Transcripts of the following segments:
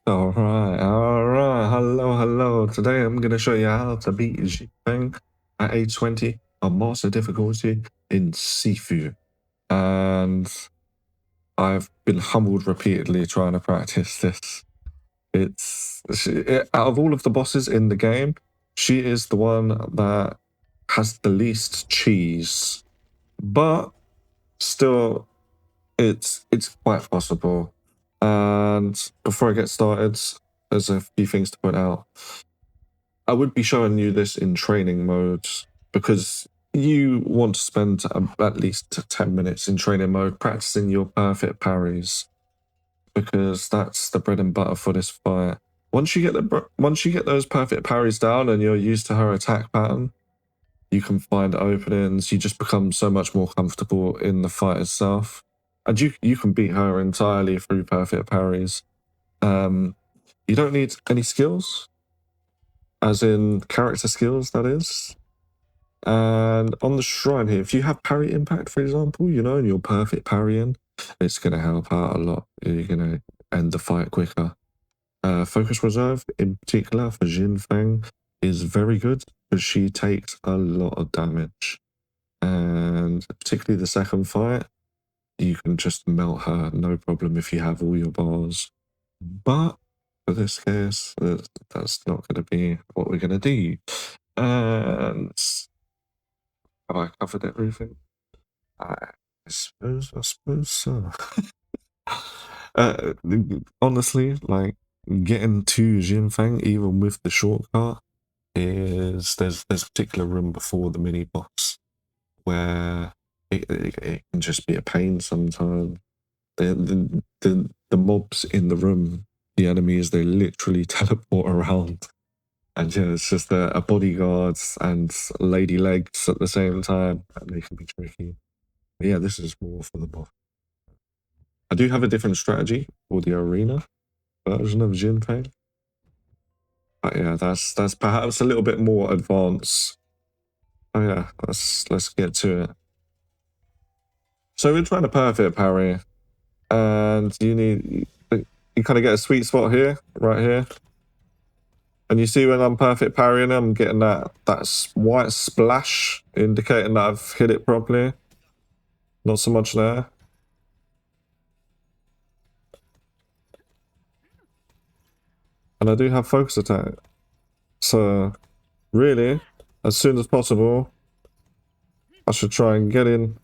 Alright, hello. Today I'm gonna show you how to beat Jin Feng at age 20 on master difficulty in Sifu. And I've been humbled repeatedly trying to practice this. Out of all of the bosses in the game, she is the one that has the least cheese. But still, it's quite possible. And before I get started, there's a few things to point out. I would be showing you this in training mode because you want to spend at least 10 minutes in training mode practicing your perfect parries, because that's the bread and butter for this fight. Once you get those perfect parries down and you're used to her attack pattern, you can find openings. You just become so much more comfortable in the fight itself. And you can beat her entirely through perfect parries. You don't need any skills, as in character skills, that is. And on the shrine here, if you have parry impact, for example, and you're perfect parrying, it's going to help out a lot. You're going to end the fight quicker. Focus reserve, in particular for Jin Feng, is very good because she takes a lot of damage. And particularly the second fight, you can just melt her, no problem if you have all your bars. But for this case, that's not going to be what we're going to do. And have I covered everything? I suppose so. Honestly, like, getting to Jin Feng, even with the shortcut, there's a particular room before the mini boss where it can just be a pain sometimes. The mobs in the room, the enemies, they literally teleport around. And yeah, it's just a bodyguard and lady legs at the same time, and they can be tricky. But yeah, this is more for the boss. I do have a different strategy for the arena version of Jin Feng. But yeah, that's perhaps a little bit more advanced. Oh yeah, let's get to it. So we're trying to perfect parry, and you kind of get a sweet spot here, right here. And you see when I'm perfect parrying, I'm getting that white splash, indicating that I've hit it properly. Not so much there. And I do have focus attack. So really, as soon as possible, I should try and get in.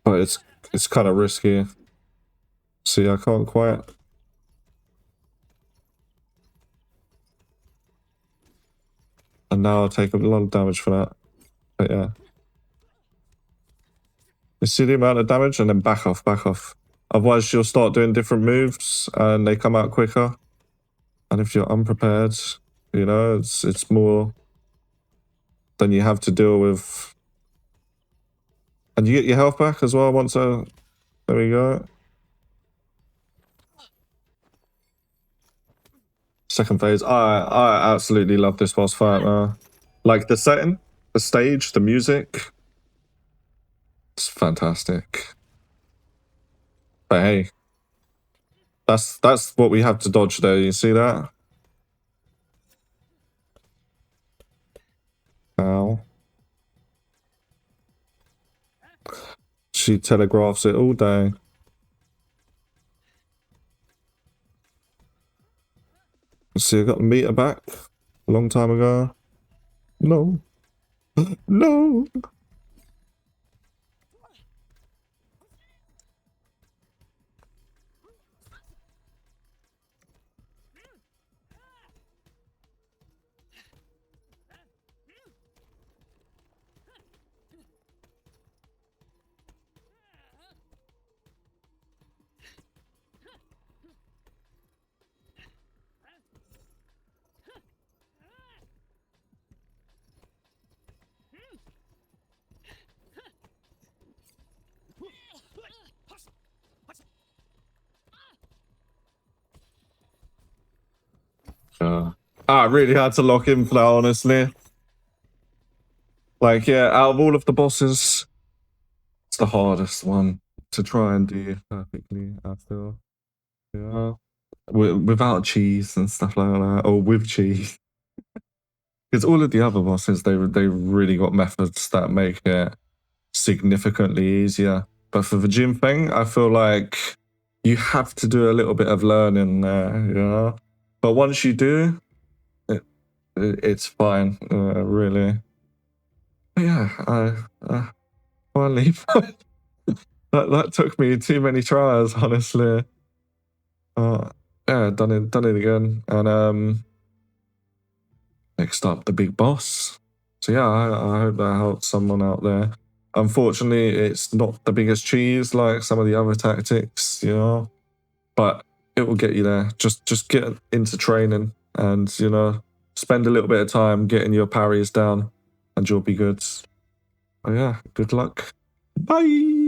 But it's kind of risky. See, I can't quite. And now I'll take a lot of damage for that. But yeah. You see the amount of damage, and then back off. Otherwise she'll start doing different moves and they come out quicker. And if you're unprepared, it's more than you have to deal with. And you get your health back as well once there we go. Second phase. I absolutely love this boss fight, man. Like the setting, the stage, the music. It's fantastic. But hey, that's what we have to dodge there. You see that? Ow. She telegraphs it all day. See, I got the meter back a long time ago. No. No. I really had to lock in for that, honestly. Like, yeah, out of all of the bosses, it's the hardest one to try and do perfectly, I feel. Yeah. Without cheese and stuff like that, or with cheese. Because all of the other bosses, they really got methods that make it significantly easier. But for the Jin Feng, I feel like you have to do a little bit of learning there, you know? But once you do, it's fine, really. But yeah, I finally, that took me too many tries, honestly. Yeah, done it again. And next up, the big boss. So yeah, I hope that helps someone out there. Unfortunately, it's not the biggest cheese like some of the other tactics, you know, but it will get you there. Just get into training and, you know, spend a little bit of time getting your parries down and you'll be good. Oh yeah, good luck. Bye.